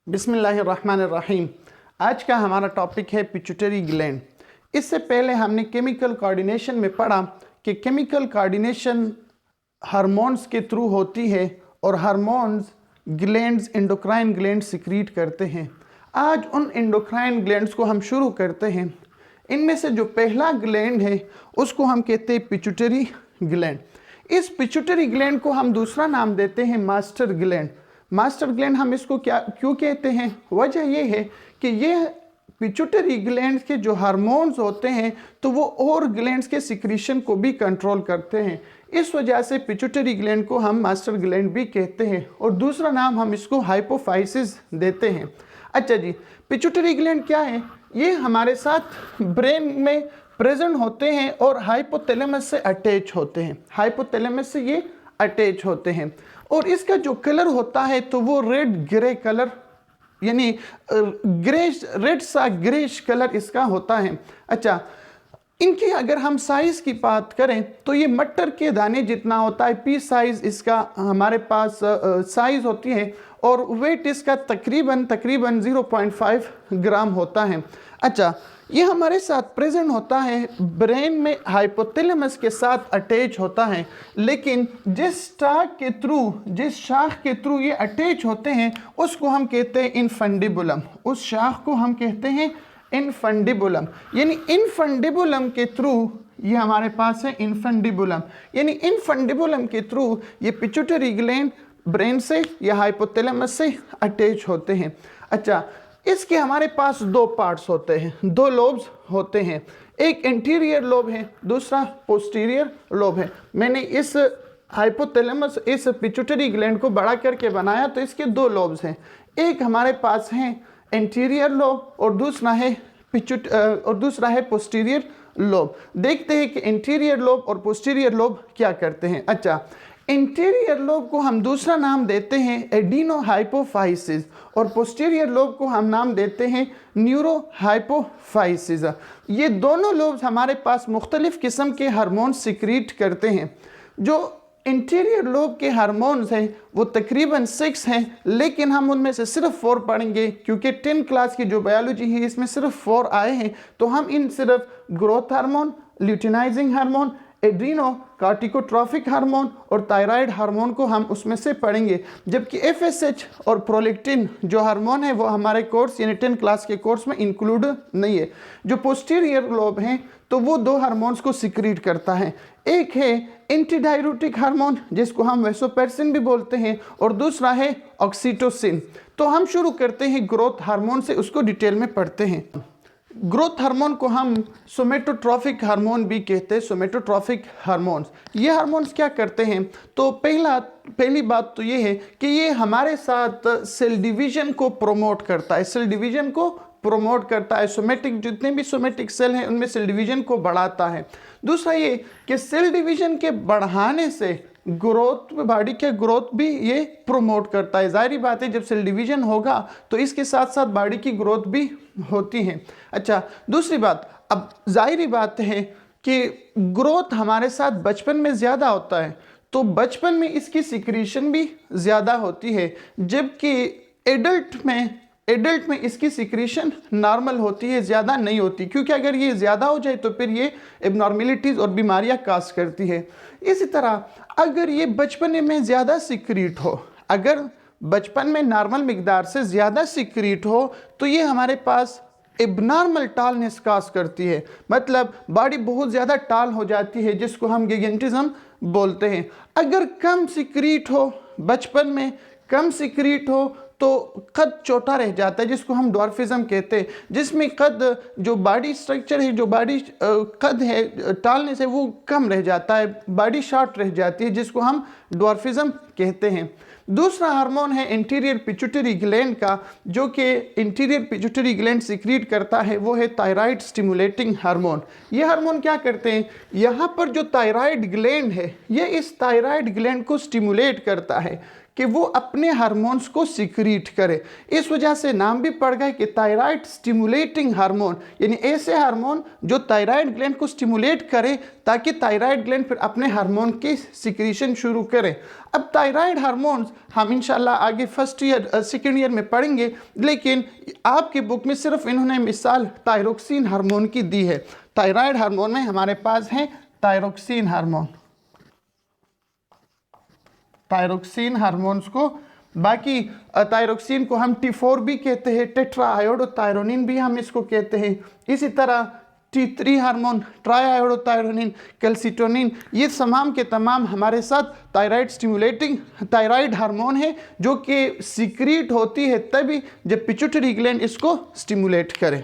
बिस्मिल्लाहिर्रहमानिर्रहीम। आज का हमारा टॉपिक है पिट्यूटरी ग्लैंड। इससे पहले हमने केमिकल कोऑर्डिनेशन में पढ़ा कि केमिकल कोऑर्डिनेशन हार्मोन्स के थ्रू होती है और hormones glands endocrine gland secrete करते हैं। आज उन एंडोक्राइन ग्लैंड्स को हम शुरू करते हैं। इनमें से जो पहला ग्लैंड है उसको हम कहते हैं पिट्यूटरी ग्लैंड। इस पिट्यूटरी ग्लैंड को हम दूसरा नाम देते हैं मास्टर ग्लैंड। मास्टर ग्लैंड हम इसको क्यों कहते हैं? वजह यह है कि ये पिट्यूटरी ग्लैंड के जो हार्मोन्स होते हैं तो वो और ग्लैंड्स के सिक्रीशन को भी कंट्रोल करते हैं। इस वजह से पिट्यूटरी ग्लैंड को हम मास्टर ग्लैंड भी कहते हैं और दूसरा नाम हम इसको हाइपोफाइसिस देते हैं। अच्छा जी, पिट्यूटरी ग्लैंड क्या है? ये हमारे साथ ब्रेन में प्रेजेंट होते हैं और हाइपोथैलेमस से अटैच होते हैं। हाइपोथैलेमस से ये अटैच होते हैं और इसका जो कलर होता है तो वो रेड ग्रे कलर, यानी ग्रेश रेड सा ग्रेश कलर इसका होता है। अच्छा, इनकी अगर हम साइज़ की बात करें तो ये मटर के दाने जितना होता है, पी साइज़ इसका हमारे पास साइज़ होती है और वेट इसका तकरीबन 0.5 ग्राम होता है। अच्छा, ये हमारे साथ प्रेजेंट होता है ब्रेन में, हाइपोथैलेमस के साथ अटैच होता है, लेकिन जिस शाख के थ्रू ये अटैच होते हैं उसको हम कहते हैं इनफंडिबुलम। उस शाख को हम कहते हैं इनफंडिबुलम, यानी इनफंडिबुलम के थ्रू ये हमारे पास है इनफंडिबुलम, यानी इनफंडिबुलम के थ्रू ये पिट्यूटरी ग्लैंड ब्रेन से या हाइपोथैलेमस से अटैच होते हैं। अच्छा, इसके हमारे पास दो पार्ट्स होते हैं, दो लोब्स होते हैं। एक एंटीरियर लोब है, दूसरा पोस्टीरियर लोब है। मैंने इस हाइपोथैलेमस, इस पिट्यूटरी ग्लैंड को बड़ा करके बनाया तो इसके दो लोब्स हैं। एक हमारे पास है एंटीरियर लोब और दूसरा है पोस्टीरियर लोब। देखते हैं कि एंटीरियर लोब और पोस्टीरियर लोब क्या करते हैं। अच्छा, इंटीरियर लोब को हम दूसरा नाम देते हैं एडिनोहाइपोफाइसिस और पोस्टीरियर लोब को हम नाम देते हैं न्यूरोहाइपोफाइसिस। ये दोनों लोब्स हमारे पास मुख्तलिफ किस्म के हार्मोन सिक्रीट करते हैं। जो इंटीरियर लोब के हार्मोन्स हैं वो तकरीबन 6 हैं, लेकिन हम उनमें से सिर्फ 4 पढ़ेंगे क्योंकि 10 क्लास की जो बायोलॉजी है इसमें सिर्फ 4 आए हैं। तो हम इन सिर्फ growth hormone, luteinizing hormone, adrenocorticotrophic hormone और थायराइड हार्मोन को हम उसमें से पढ़ेंगे, जबकि एफएसएच और प्रोलेक्टिन जो हार्मोन है वो हमारे कोर्स यानी 10 क्लास के कोर्स में इंक्लूड नहीं है। जो पोस्टीरियर लोब हैं तो वो दो हार्मोन्स को सिक्रीट करता है। एक है एंटीडाययूरेटिक हार्मोन जिसको हम वैसोप्रेसिन भी बोलते हैं और दूसरा है ऑक्सीटोसिन। तो हम शुरू करते हैं ग्रोथ हार्मोन से, उसको डिटेल में पढ़ते हैं। ग्रोथ हार्मोन को हम सोमेटोट्रॉफिक हार्मोन भी कहते हैं। सोमेटोट्रॉफिक हार्मोन्स, ये हार्मोन्स क्या करते हैं? तो पहली बात तो ये है कि ये हमारे साथ सेल डिवीजन को प्रमोट करता है। सेल डिवीजन को प्रमोट करता है, सोमेटिक जितने भी सोमेटिक सेल हैं उनमें सेल डिवीजन को बढ़ाता है। दूसरा ये कि सेल डिवीजन के बढ़ाने से ग्रोथ, बॉडी के ग्रोथ भी ये प्रमोट करता है। जाहिर बात है जब सेल डिवीजन होगा तो इसके साथ साथ बॉडी की ग्रोथ भी होती है। अच्छा, दूसरी बात, अब जाहिर बात है कि ग्रोथ हमारे साथ बचपन में ज़्यादा होता है तो बचपन में इसकी सिक्रीशन भी ज़्यादा होती है, जबकि एडल्ट में इसकी सिक्रीशन नॉर्मल होती है, ज़्यादा नहीं होती, क्योंकि अगर ये ज़्यादा हो जाए तो फिर ये एबनॉर्मेलिटीज़ और बीमारियां काज करती है। इसी तरह अगर ये बचपन में ज़्यादा सिक्रीट हो, अगर बचपन में नॉर्मल मिकदार से ज़्यादा सिक्रीट हो तो ये हमारे पास एबनॉर्मल टालनेस काज करती है, मतलब बॉडी बहुत ज़्यादा टाल हो जाती है जिसको हम गिगेंटिज्म बोलते हैं। अगर कम सिक्रीट हो, बचपन में कम सिक्रीट हो तो कद छोटा रह जाता है जिसको हम ड्वार्फिज्म कहते हैं, जिसमें कद जो बॉडी स्ट्रक्चर है, जो बॉडी कद है टालने से वो कम रह जाता है, बॉडी शॉर्ट रह जाती है जिसको हम ड्वार्फिज्म कहते हैं। दूसरा हार्मोन है इंटीरियर पिट्यूटरी ग्लैंड का, जो कि इंटीरियर पिट्यूटरी ग्लैंड सिक्रीट करता है, वो है थायराइड स्टिमुलेटिंग हार्मोन। ये हार्मोन क्या करते हैं? यहाँ पर जो थायराइड ग्लैंड है ये इस थायराइड ग्लैंड को स्टिमुलेट करता है। कि वो अपने हार्मोन्स को सिक्रीट करे। इस वजह से नाम भी पड़ गया कि थायराइड स्टिमुलेटिंग हार्मोन, यानी ऐसे हार्मोन जो थायराइड ग्लैंड को स्टिमुलेट करे ताकि थायराइड ग्लैंड फिर अपने हार्मोन की सिक्रीशन शुरू करे। अब थायराइड हार्मोन्स हम इंशाल्लाह आगे फर्स्ट ईयर सेकेंड ईयर में पढ़ेंगे, लेकिन आपकी बुक में सिर्फ इन्होंने मिसाल थायरोक्सिन हार्मोन की दी है। थायराइड हार्मोन में हमारे पास है थायरोक्सिन हार्मोन, थायरोक्सिन हार्मोन्स को, बाकी थायरोक्सिन को हम T4 भी कहते हैं, टेट्रा आयोडोथायरोनिन भी हम इसको कहते हैं। इसी तरह T3 hormone, try iodothyronine, calcitonin, ये तमाम के तमाम हमारे साथ थायराइड स्टिमुलेटिंग थायराइड हार्मोन है जो कि सीक्रेट होती है तभी जब पिट्यूटरी ग्लैंड इसको स्टिमुलेट करे।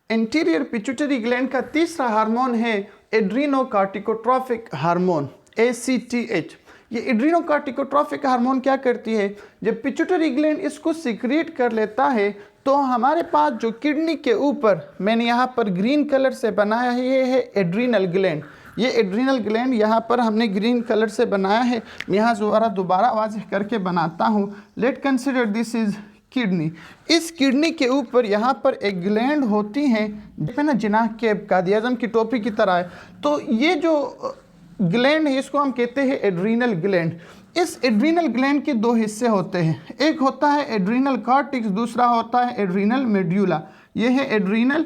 एंटीरियर पिट्यूटरी ग्लैंड का तीसरा हार्मोन है एड्रीनोकार्टिकोट्रोफिक हार्मोन, ACTH। ये एड्रीनोकार्टिकोट्रोफिक हार्मोन क्या करती है, जब पिट्यूटरी ग्लैंड इसको सीक्रेट कर लेता है तो हमारे पास जो किडनी के ऊपर मैंने यहाँ पर ग्रीन कलर से बनाया है, ये है एड्रीनल ग्लैंड। ये एड्रीनल ग्लैंड यहाँ पर हमने ग्रीन कलर से बनाया है। मैं यहाँ दोबारा वाज़ेह करके बनाता हूँ। Late consider this is kidney. इस किडनी के ऊपर यहाँ पर एक ग्लैंड होती है ना, जिनाह के कादियाज़म की टोपी की तरह है। तो ये जो ग्लैंड है इसको हम कहते हैं एड्रीनल ग्लैंड। इस एड्रीनल ग्लैंड के दो हिस्से होते हैं, एक होता है एड्रीनल कॉर्टेक्स, दूसरा होता है एड्रीनल मेड्यूला। ये है एड्रीनल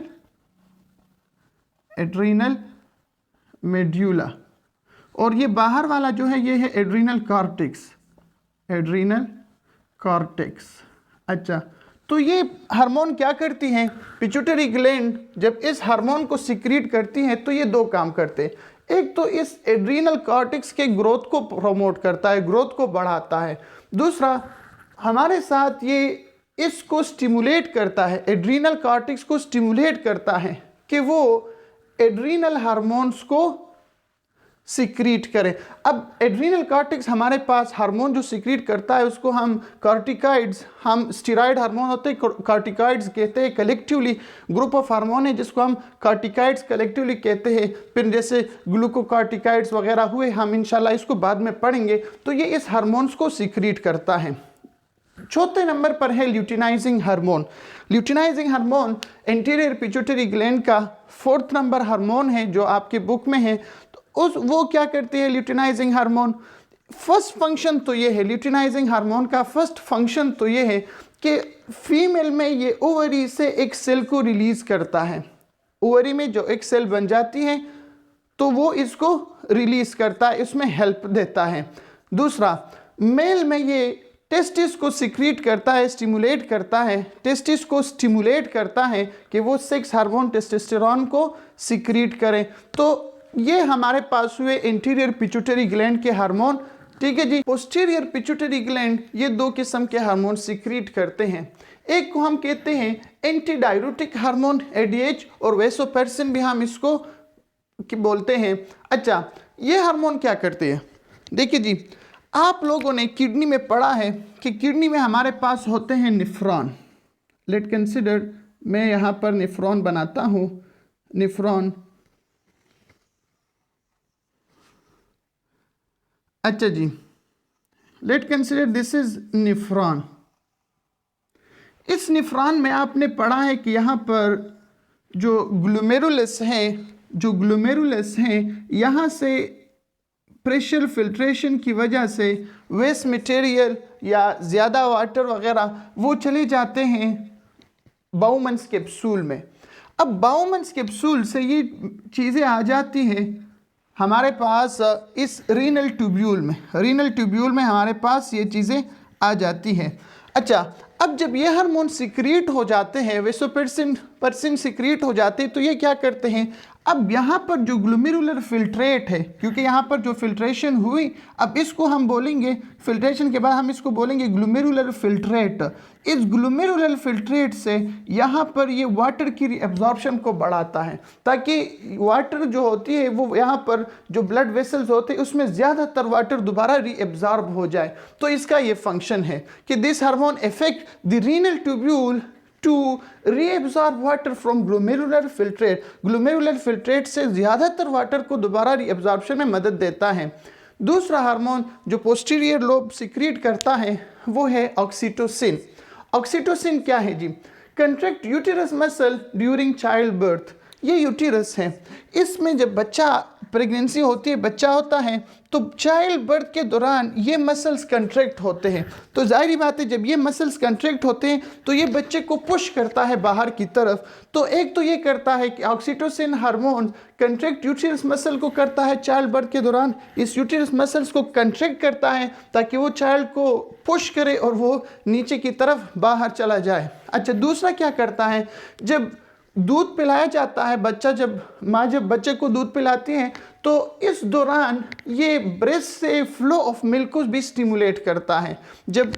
मेड्यूला, और ये बाहर वाला जो है ये है एड्रीनल कॉर्टेक्स। अच्छा, तो ये हार्मोन क्या करती हैं, पिट्यूटरी ग्लैंड जब इस हार्मोन को सीक्रेट करती हैं तो ये दो काम करते हैं। एक तो इस एड्रीनल कॉर्टेक्स के ग्रोथ को प्रमोट करता है, ग्रोथ को बढ़ाता है। दूसरा हमारे साथ ये इसको स्टिमुलेट करता है, एड्रीनल कॉर्टेक्स को स्टिमुलेट करता है कि वो एड्रीनल हार्मोन्स को सीक्रेट करें। अब एड्रीनल कॉर्टेक्स हमारे पास हार्मोन जो सीक्रेट करता है उसको हम कॉर्टिकॉइड्स, हम स्टेरॉइड हार्मोन होते हैं कॉर्टिकॉइड्स कहते हैं। कलेक्टिवली ग्रुप ऑफ हार्मोन है जिसको हम कॉर्टिकॉइड्स कलेक्टिवली कहते हैं। फिर जैसे ग्लूकोकॉर्टिकॉइड्स वगैरह हुए, हम इंशाल्लाह इसको बाद में पढ़ेंगे। तो ये इस हार्मोन्स को सीक्रेट करता है। चौथे नंबर पर है luteinizing hormone. Luteinizing hormone anterior pituitary gland का 4th नंबर हार्मोन है जो आपकी बुक में है। वो क्या करती है ल्यूटिनाइजिंग हार्मोन? फर्स्ट फंक्शन तो ये है, ल्यूटिनाइजिंग हार्मोन का फर्स्ट फंक्शन तो ये है कि फीमेल में ये ओवरी से एक सेल को रिलीज करता है। ओवरी में जो एक सेल बन जाती है तो वो इसको रिलीज करता है, इसमें हेल्प देता है। दूसरा, मेल में ये टेस्टिस को सीक्रेट करता है, स्टिमुलेट करता है, टेस्टिस को स्टिमुलेट करता है कि वो सेक्स हार्मोन टेस्टोस्टेरोन को सीक्रेट करें। तो ये हमारे पास हुए इंटीरियर पिट्यूटरी ग्लैंड के हार्मोन। ठीक है जी। पोस्टीरियर पिट्यूटरी ग्लैंड ये दो किस्म के हार्मोन सीक्रेट करते हैं। एक को हम कहते हैं एंटी डाययूरेटिक हार्मोन ADH, और वैसोप्रेसिन भी हम इसको बोलते हैं। अच्छा, ये हार्मोन क्या करते हैं? देखिए जी, आप लोगों ने किडनी में पढ़ा है कि किडनी में हमारे पास होते हैं नेफ्रॉन। लेट कंसिडर, मैं यहाँ पर नेफ्रॉन बनाता हूँ, नेफ्रॉन। अच्छा जी, let consider this is nephron. इस नेफ्रॉन में आपने पढ़ा है कि यहाँ पर जो ग्लोमेरुलस है, यहाँ से प्रेशर फिल्ट्रेशन की वजह से वेस्ट मटेरियल या ज़्यादा वाटर वगैरह वो चले जाते हैं बाउमन्स कैप्सूल में। अब बाउमन्स कैप्सूल से ये चीज़ें आ जाती हैं हमारे पास इस रीनल ट्यूब्यूल में हमारे पास ये चीज़ें आ जाती हैं। अच्छा, अब जब ये हार्मोन सीक्रेट हो जाते हैं, वैसोप्रेसिन सीक्रेट हो जाते हैं, तो ये क्या करते हैं, अब यहाँ पर जो ग्लोमेरुलर फिल्ट्रेट है, क्योंकि यहाँ पर जो फिल्ट्रेशन हुई, अब इसको हम बोलेंगे, फिल्ट्रेशन के बाद हम इसको बोलेंगे ग्लोमेरुलर फिल्ट्रेट। इस ग्लोमेरुलर फिल्ट्रेट से यहाँ पर ये वाटर की रीअब्जॉर्प्शन को बढ़ाता है, ताकि वाटर जो होती है वो यहाँ पर जो ब्लड वेसल्स होते हैं उसमें ज़्यादातर वाटर दोबारा रीअब्जॉर्ब हो जाए। तो इसका ये फंक्शन है कि this hormone effect the renal tubule to reabsorb water from glomerular filtrate। Glomerular filtrate से ज़्यादातर वाटर को दोबारा रीअब्जॉर्प्शन में मदद देता है। दूसरा हार्मोन जो पोस्टीरियर लोब सिक्रीट करता है वो है ऑक्सीटोसिन। ऑक्सीटोसिन क्या है जी? Contract uterus muscle during child birth. ये यूटेरस है, इसमें जब बच्चा प्रेगनेंसी होती है, बच्चा होता है, तो चाइल्ड बर्थ के दौरान ये मसल्स कंट्रैक्ट होते हैं। तो जाहिर बात है जब ये मसल्स कंट्रैक्ट होते हैं तो ये बच्चे को पुश करता है बाहर की तरफ। तो एक तो ये करता है कि oxytocin hormone contract uterus muscle को करता है चाइल्ड बर्थ के दौरान, इस यूटेरस मसल्स को कंट्रैक्ट करता है ताकि वो चाइल्ड को पुश करे और वो नीचे की तरफ बाहर चला जाए। अच्छा, दूसरा क्या करता है, जब दूध पिलाया जाता है, माँ जब बच्चे को दूध पिलाती है तो इस दौरान ये ब्रेस्ट से फ्लो ऑफ मिल्क को भी स्टिमुलेट करता है। जब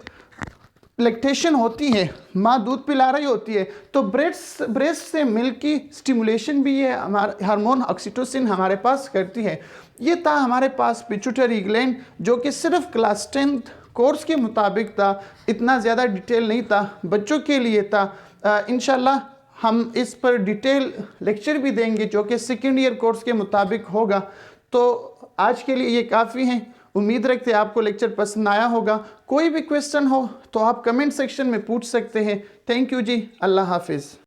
लैक्टेशन होती है, माँ दूध पिला रही होती है, तो ब्रेस्ट से मिल्क की स्टिमुलेशन भी ये हमारा हार्मोन ऑक्सीटोसिन हमारे पास करती है। ये था हमारे पास पिट्यूटरी ग्लैंड, जो कि सिर्फ क्लास 10th कोर्स के मुताबिक था, इतना ज़्यादा डिटेल नहीं था, बच्चों के लिए था। इंशाल्लाह हम इस पर डिटेल लेक्चर भी देंगे जो कि सेकेंड ईयर कोर्स के मुताबिक होगा। तो आज के लिए ये काफ़ी है। उम्मीद रखते हैं आपको लेक्चर पसंद आया होगा। कोई भी क्वेश्चन हो तो आप कमेंट सेक्शन में पूछ सकते हैं। थैंक यू जी, अल्लाह हाफिज़।